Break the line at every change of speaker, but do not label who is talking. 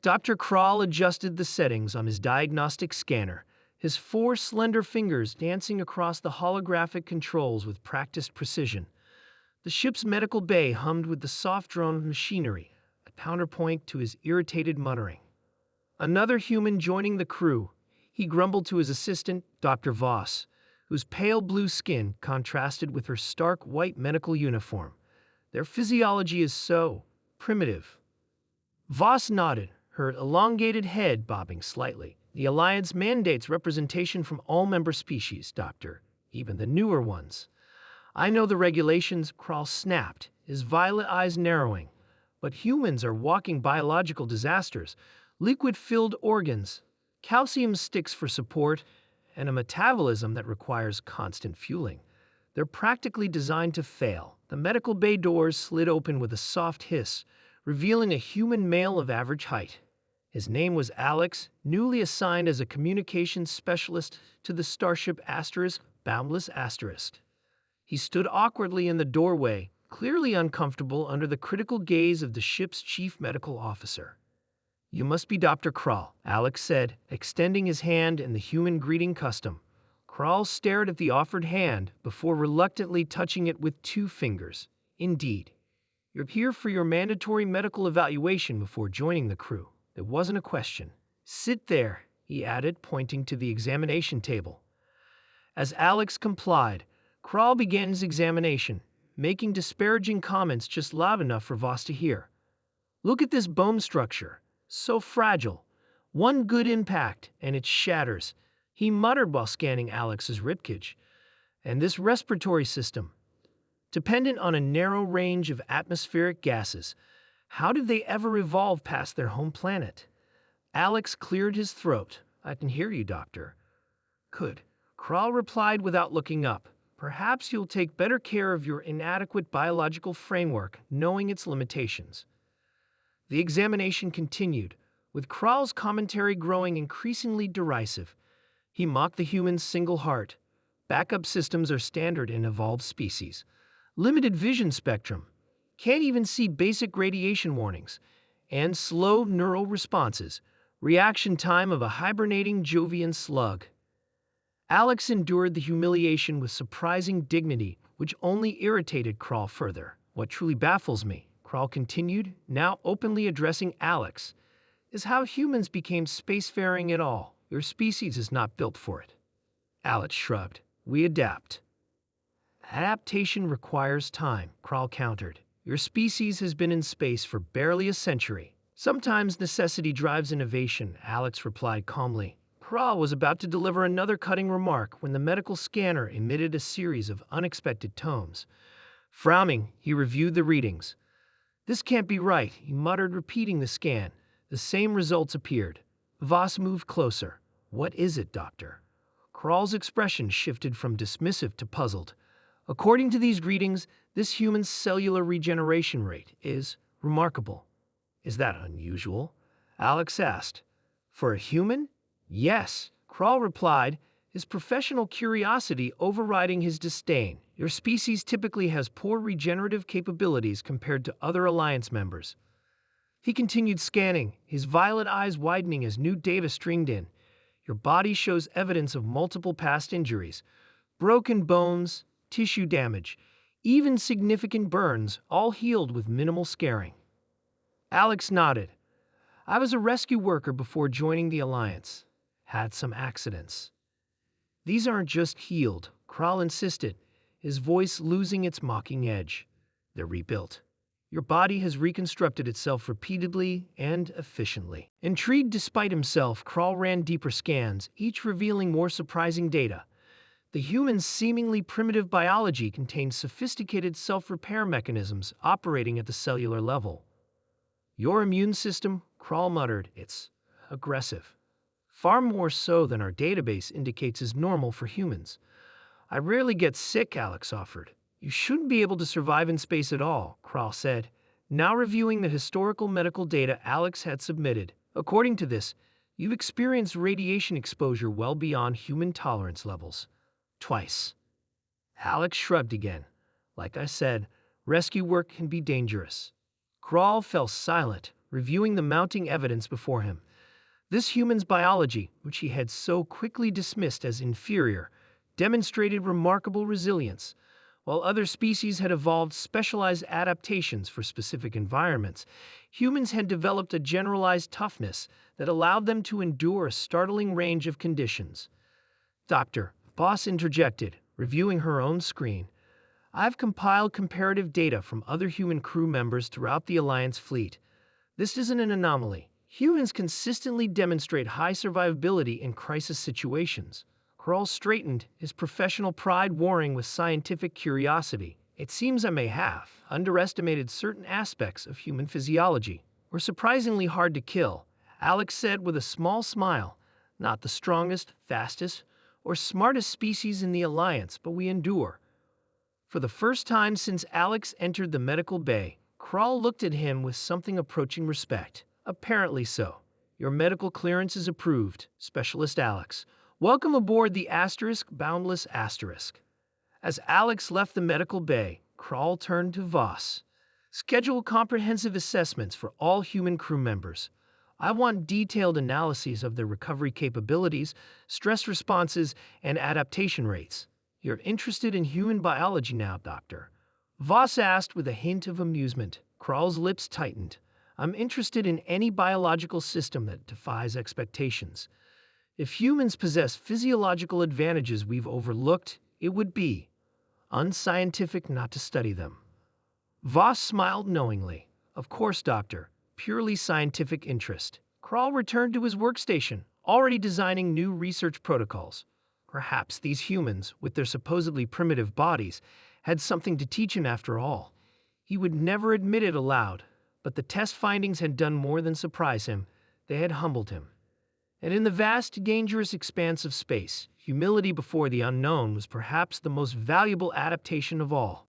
Dr. Kroll adjusted the settings on his diagnostic scanner, his four slender fingers dancing across the holographic controls with practiced precision. The ship's medical bay hummed with the soft drone of machinery, a counterpoint to his irritated muttering. Another human joining the crew, he grumbled to his assistant, Dr. Voss, whose pale blue skin contrasted with her stark white medical uniform. Their physiology is so primitive. Voss nodded, her elongated head bobbing slightly. The Alliance mandates representation from all member species, Doctor, even the newer ones. I know the regulations, Kroll snapped, his violet eyes narrowing. But humans are walking biological disasters, liquid-filled organs, calcium sticks for support, and a metabolism that requires constant fueling. They're practically designed to fail. The medical bay doors slid open with a soft hiss, revealing a human male of average height. His name was Alex, newly assigned as a communications specialist to the starship Boundless Asterisk. He stood awkwardly in the doorway, clearly uncomfortable under the critical gaze of the ship's chief medical officer. "You must be Dr. Kroll," Alex said, extending his hand in the human greeting custom. Kroll stared at the offered hand before reluctantly touching it with 2 fingers. "Indeed. You're here for your mandatory medical evaluation before joining the crew." There wasn't a question. "Sit there," he added, pointing to the examination table. As Alex complied, Kroll began his examination, making disparaging comments just loud enough for Voss to hear. "Look at this bone structure. So fragile. One good impact, and it shatters," he muttered while scanning Alex's ribcage. "And this respiratory system, dependent on a narrow range of atmospheric gases. How did they ever evolve past their home planet?" Alex cleared his throat. "I can hear you, Doctor." "Good," Kroll replied without looking up. "Perhaps you'll take better care of your inadequate biological framework, knowing its limitations." The examination continued, with Kroll's commentary growing increasingly derisive. He mocked the human's single heart. Backup systems are standard in evolved species. Limited vision spectrum. Can't even see basic radiation warnings. And slow neural responses. Reaction time of a hibernating Jovian slug. Alex endured the humiliation with surprising dignity, which only irritated Kroll further. "What truly baffles me," Kroll continued, now openly addressing Alex, "is how humans became spacefaring at all. Your species is not built for it." Alex shrugged. "We adapt." "Adaptation requires time," Kroll countered. "Your species has been in space for barely a century." "Sometimes necessity drives innovation," Alex replied calmly. Kroll was about to deliver another cutting remark when the medical scanner emitted a series of unexpected tones. Frowning, he reviewed the readings. "This can't be right," he muttered, repeating the scan. The same results appeared. Voss moved closer. "What is it, Doctor?" Kroll's expression shifted from dismissive to puzzled. "According to these readings, this human's cellular regeneration rate is remarkable." "Is that unusual?" Alex asked. "For a human?" "Yes," Kroll replied, his professional curiosity overriding his disdain. "Your species typically has poor regenerative capabilities compared to other Alliance members." He continued scanning, his violet eyes widening as new data streamed in. "Your body shows evidence of multiple past injuries, broken bones, tissue damage, even significant burns, all healed with minimal scarring." Alex nodded. "I was a rescue worker before joining the Alliance. Had some accidents." "These aren't just healed," Kroll insisted, his voice losing its mocking edge. "They're rebuilt. Your body has reconstructed itself repeatedly and efficiently." Intrigued despite himself, Kroll ran deeper scans, each revealing more surprising data. The human's seemingly primitive biology contained sophisticated self-repair mechanisms operating at the cellular level. "Your immune system," Kroll muttered, "it's aggressive. Far more so than our database indicates is normal for humans." "I rarely get sick," Alex offered. "You shouldn't be able to survive in space at all," Kroll said, now reviewing the historical medical data Alex had submitted. "According to this, you've experienced radiation exposure well beyond human tolerance levels. Twice." Alex shrugged again. "Like I said, rescue work can be dangerous." Kroll fell silent, reviewing the mounting evidence before him. This human's biology, which he had so quickly dismissed as inferior, demonstrated remarkable resilience. While other species had evolved specialized adaptations for specific environments, humans had developed a generalized toughness that allowed them to endure a startling range of conditions. Doctor, Boss interjected, reviewing her own screen. I've compiled comparative data from other human crew members throughout the Alliance fleet. This isn't an anomaly. Humans consistently demonstrate high survivability in crisis situations. Kroll straightened, his professional pride warring with scientific curiosity. It seems I may have underestimated certain aspects of human physiology. We're surprisingly hard to kill, Alex said with a small smile. Not the strongest, fastest, or smartest species in the Alliance, but we endure. For the first time since Alex entered the medical bay, Kroll looked at him with something approaching respect. Apparently so. Your medical clearance is approved, Specialist Alex. Welcome aboard the Boundless Asterisk. As Alex left the medical bay, Kroll turned to Voss. Schedule comprehensive assessments for all human crew members. I want detailed analyses of their recovery capabilities, stress responses, and adaptation rates. You're interested in human biology now, Doctor? Voss asked with a hint of amusement. Kroll's lips tightened. I'm interested in any biological system that defies expectations. If humans possess physiological advantages we've overlooked, it would be unscientific not to study them. Voss smiled knowingly. Of course, Doctor. Purely scientific interest. Kroll returned to his workstation, already designing new research protocols. Perhaps these humans, with their supposedly primitive bodies, had something to teach him after all. He would never admit it aloud, but the test findings had done more than surprise him. They had humbled him. And in the vast, dangerous expanse of space, humility before the unknown was perhaps the most valuable adaptation of all.